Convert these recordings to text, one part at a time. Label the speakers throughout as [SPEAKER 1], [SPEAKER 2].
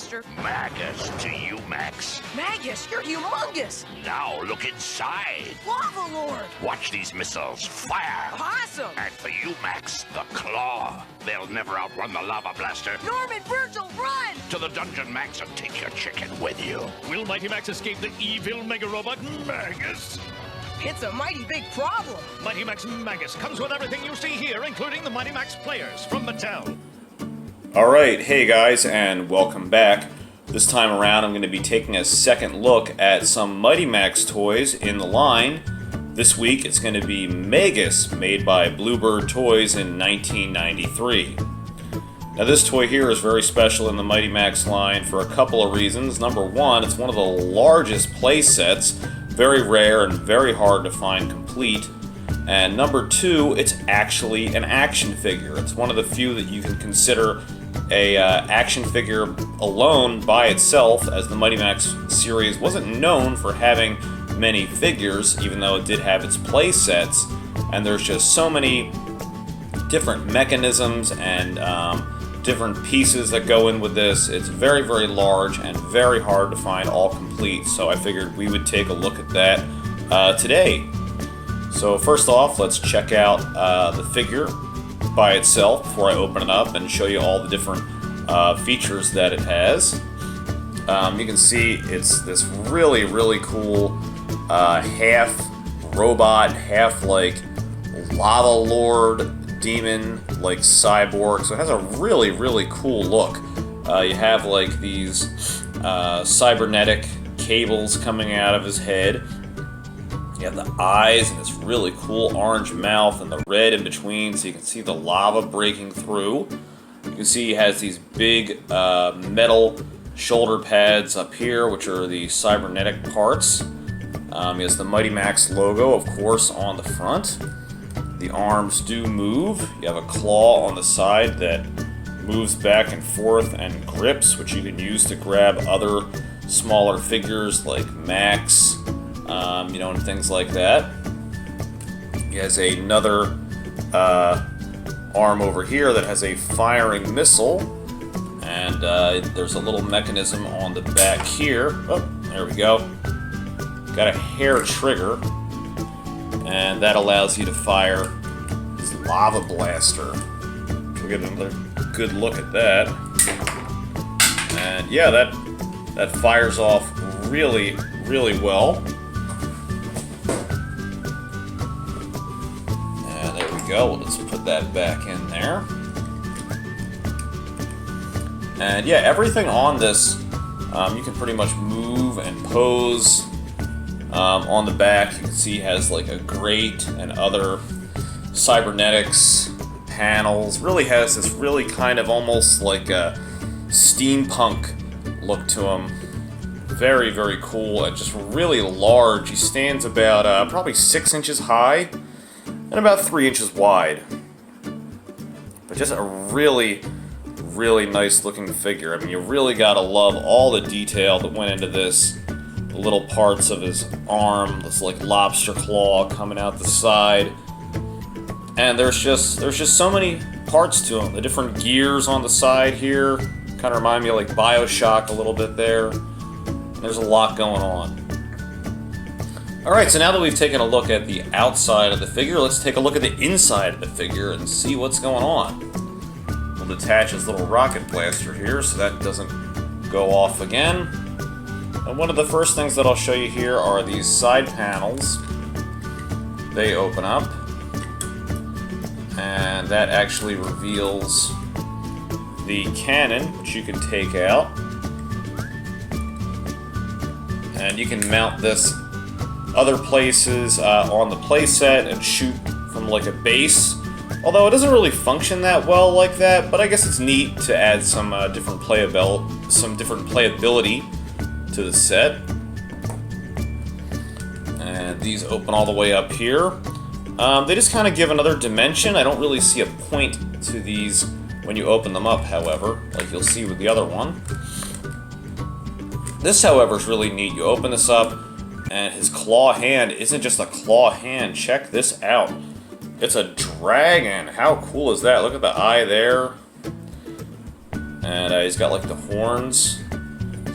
[SPEAKER 1] Blaster.
[SPEAKER 2] Magus to you, Max.
[SPEAKER 1] Magus, you're humongous!
[SPEAKER 2] Now look inside.
[SPEAKER 1] Lava Lord!
[SPEAKER 2] Watch these missiles fire.
[SPEAKER 1] Awesome!
[SPEAKER 2] And for you, Max, the Claw. They'll never outrun the Lava Blaster.
[SPEAKER 1] Norman, Virgil, run!
[SPEAKER 2] To the dungeon, Max, and take your chicken with you.
[SPEAKER 3] Will Mighty Max escape the evil Mega Robot Magus?
[SPEAKER 1] It's a mighty big problem.
[SPEAKER 3] Mighty Max Magus comes with everything you see here, including the Mighty Max players from Mattel.
[SPEAKER 4] Alright, hey guys, and welcome back. This time around I'm going to be taking a second look at some Mighty Max toys in the line. This week it's going to be Magus, made by Bluebird Toys in 1993. Now this toy here is very special in the Mighty Max line for a couple of reasons. Number one, it's one of the largest play sets, very rare and very hard to find complete. And number two, it's actually an action figure. It's one of the few that you can consider a action figure alone by itself, as the Mighty Max series wasn't known for having many figures, even though it did have its play sets. And there's just so many different mechanisms and different pieces that go in with this. It's very, very large and very hard to find all complete, so I figured we would take a look at that today. So first off, let's check out the figure by itself before I open it up and show you all the different features that it has. You can see it's this really, really cool half robot, half like lava lord demon, like cyborg, so it has a really, really cool look. You have like these cybernetic cables coming out of his head. You have the eyes and this really cool orange mouth and the red in between, so you can see the lava breaking through. You can see he has these big metal shoulder pads up here, which are the cybernetic parts. He has the Mighty Max logo, of course, on the front. The arms do move. You have a claw on the side that moves back and forth and grips, which you can use to grab other smaller figures like Max, and things like that. He has another arm over here that has a firing missile, and there's a little mechanism on the back here. Oh, there we go. Got a hair trigger, and that allows you to fire his lava blaster. We'll get another good look at that. And yeah, that fires off really, really well. And there we go. Let's put that back in there. And yeah, everything on this you can pretty much move and pose. On the back, you can see he has like a grate and other cybernetics panels. Really has this really kind of almost like a steampunk look to him. Very, very cool and just really large. He stands about probably 6 inches high and about 3 inches wide. But just a really, really nice looking figure. I mean, you really gotta love all the detail that went into this. The little parts of his arm, this like lobster claw coming out the side, and there's just so many parts to him. The different gears on the side here kind of remind me of like BioShock a little bit there. There's a lot going on. Alright, so now that we've taken a look at the outside of the figure, let's take a look at the inside of the figure and see what's going on. We'll detach his little rocket blaster here so that doesn't go off again. And one of the first things that I'll show you here are these side panels. They open up, and that actually reveals the cannon, which you can take out. And you can mount this other places on the playset and shoot from like a base. Although it doesn't really function that well like that, but I guess it's neat to add some different playability to the set. And these open all the way up here. They just kind of give another dimension. I don't really see a point to these when you open them up, however, like you'll see with the other one. This, however, is really neat. You open this up, and his claw hand isn't just a claw hand. Check this out. It's a dragon. How cool is that? Look at the eye there. And he's got like the horns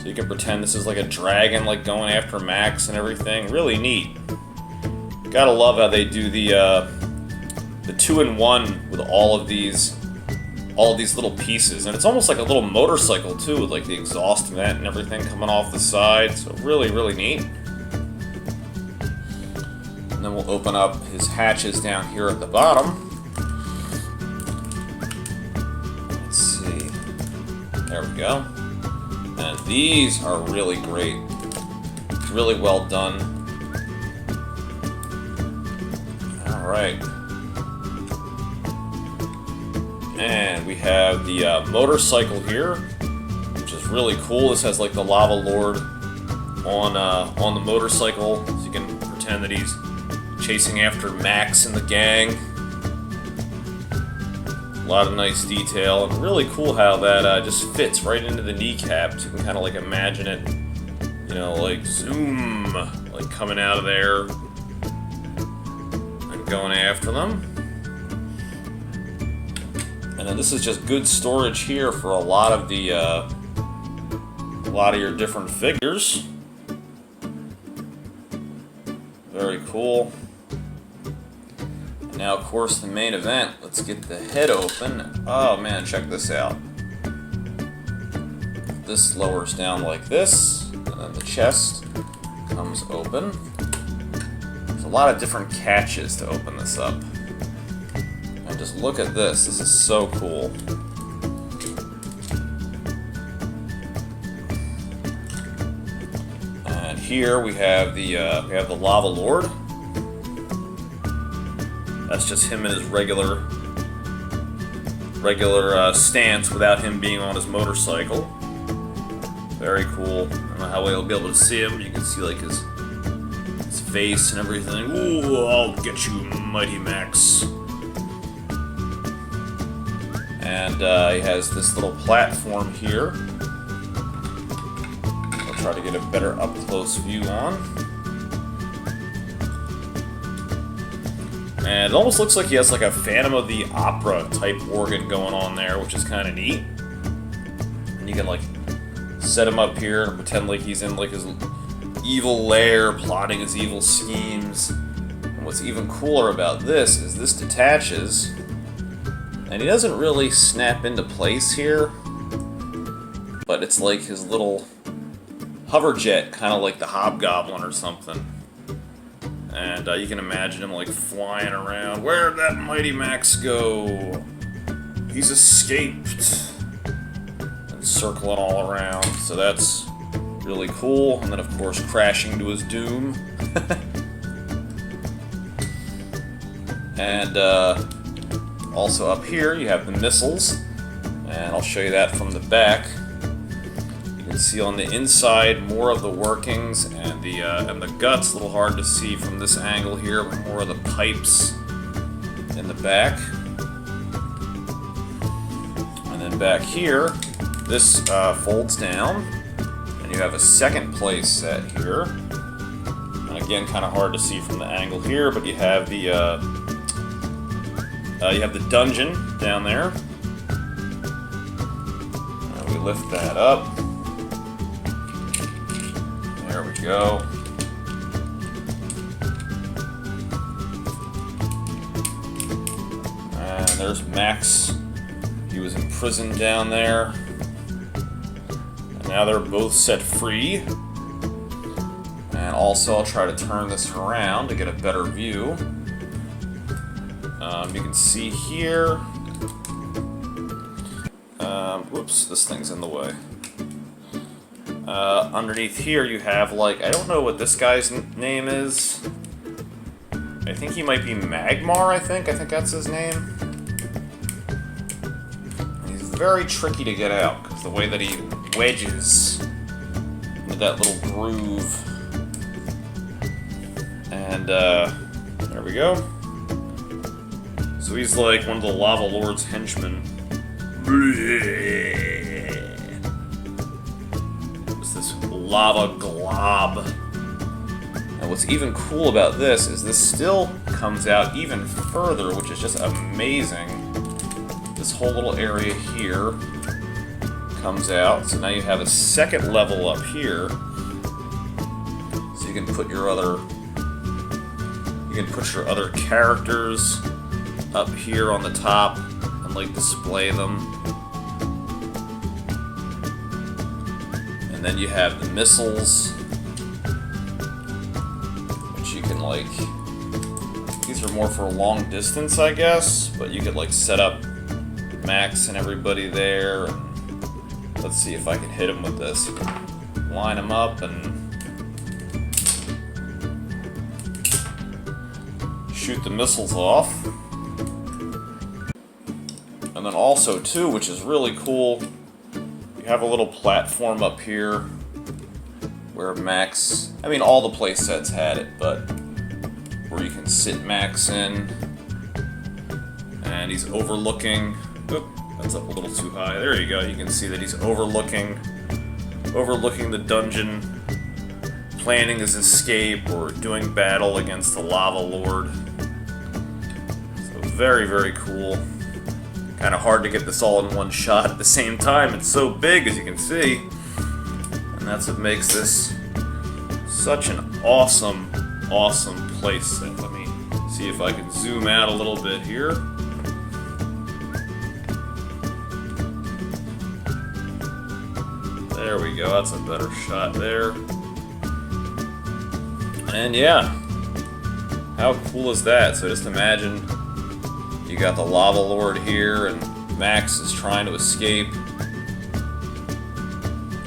[SPEAKER 4] you can pretend this is like a dragon, like going after Max and everything. Really neat. Gotta love how they do the 2-in-1 with all of these little pieces, and it's almost like a little motorcycle too, with like the exhaust vent and everything coming off the side. So really, really neat. And then we'll open up his hatches down here at the bottom. Let's see. There we go. And these are really great. Really well done. Alright. And we have the motorcycle here, which is really cool. This has like the Lava Lord on the motorcycle, so you can pretend that he's chasing after Max and the gang. A lot of nice detail, and really cool how that just fits right into the kneecaps. You can kind of like imagine it, you know, like zoom, like coming out of there and going after them. And then this is just good storage here for a lot of the your different figures. Very cool. Now, of course, the main event. Let's get the head open. Oh man, check this out. This lowers down like this, and then the chest comes open. There's a lot of different catches to open this up. And just look at this. This is so cool. And here we have the Lava Lord. That's just him in his regular stance without him being on his motorcycle. Very cool. I don't know how we'll be able to see him. You can see like his face and everything. Ooh, I'll get you, Mighty Max. And he has this little platform here. I'll try to get a better up-close view on. And it almost looks like he has like a Phantom of the Opera type organ going on there, which is kind of neat. And you can like set him up here and pretend like he's in like his evil lair, plotting his evil schemes. And what's even cooler about this is this detaches, and he doesn't really snap into place here, but it's like his little hover jet, kind of like the Hobgoblin or something. And you can imagine him like flying around. Where'd that Mighty Max go? He's escaped. And circling all around. So that's really cool. And then of course crashing to his doom. And also up here you have the missiles. And I'll show you that from the back. You can see on the inside more of the workings, and the guts. A little hard to see from this angle here, but more of the pipes in the back. And then back here, this folds down, and you have a second play set here. And again, kind of hard to see from the angle here, but you have the dungeon down there. And we lift that up. There we go. And there's Max. He was imprisoned down there. And now they're both set free. And also, I'll try to turn this around to get a better view. You can see here. Whoops, this thing's in the way. Underneath here you have, like, I don't know what this guy's name is. I think he might be Magmar, I think that's his name. He's very tricky to get out, because the way that he wedges into that little groove. And, there we go. So he's like one of the Lava Lord's henchmen. Lava glob. And what's even cool about this is this still comes out even further, which is just amazing. This whole little area here comes out. So now you have a second level up here. So you can put your other characters up here on the top and like display them. And then you have the missiles, which you can like, these are more for long distance, I guess, but you could like set up Max and everybody there. And let's see if I can hit him with this. Line them up and shoot the missiles off. And then also too, which is really cool, you have a little platform up here where Max, I mean all the playsets had it, but where you can sit Max in, and he's overlooking, oop, that's up a little too high, there you go, you can see that he's overlooking the dungeon, planning his escape or doing battle against the lava lord. So very, very cool. Kind of hard to get this all in one shot at the same time. It's so big, as you can see. And that's what makes this such an awesome, awesome playset. Let me see if I can zoom out a little bit here. There we go, that's a better shot there. And yeah, how cool is that? So just imagine you got the lava lord here, and Max is trying to escape,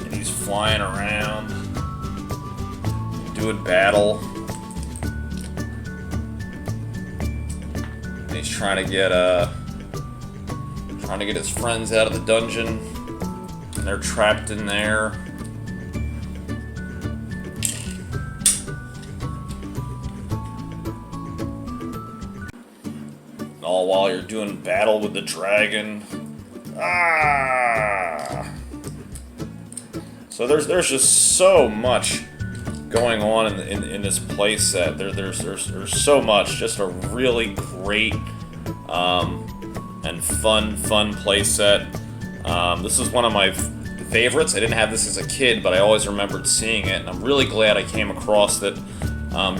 [SPEAKER 4] and he's flying around, doing battle. And he's trying to get his friends out of the dungeon, and they're trapped in there. All while you're doing battle with the dragon. Ah! So there's just so much going on in this playset. There's so much. Just a really great and fun playset. This is one of my favorites. I didn't have this as a kid, but I always remembered seeing it, and I'm really glad I came across it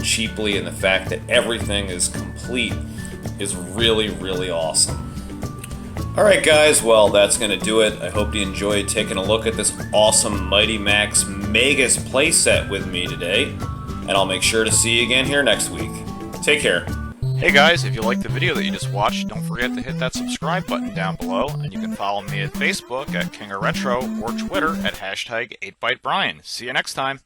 [SPEAKER 4] cheaply, and the fact that everything is complete is really, really awesome. Alright guys, well that's going to do it. I hope you enjoyed taking a look at this awesome Mighty Max Magus playset with me today, and I'll make sure to see you again here next week. Take care.
[SPEAKER 5] Hey guys, if you liked the video that you just watched, don't forget to hit that subscribe button down below, and you can follow me at Facebook at King of Retro or Twitter at #8ByteBrian. See you next time.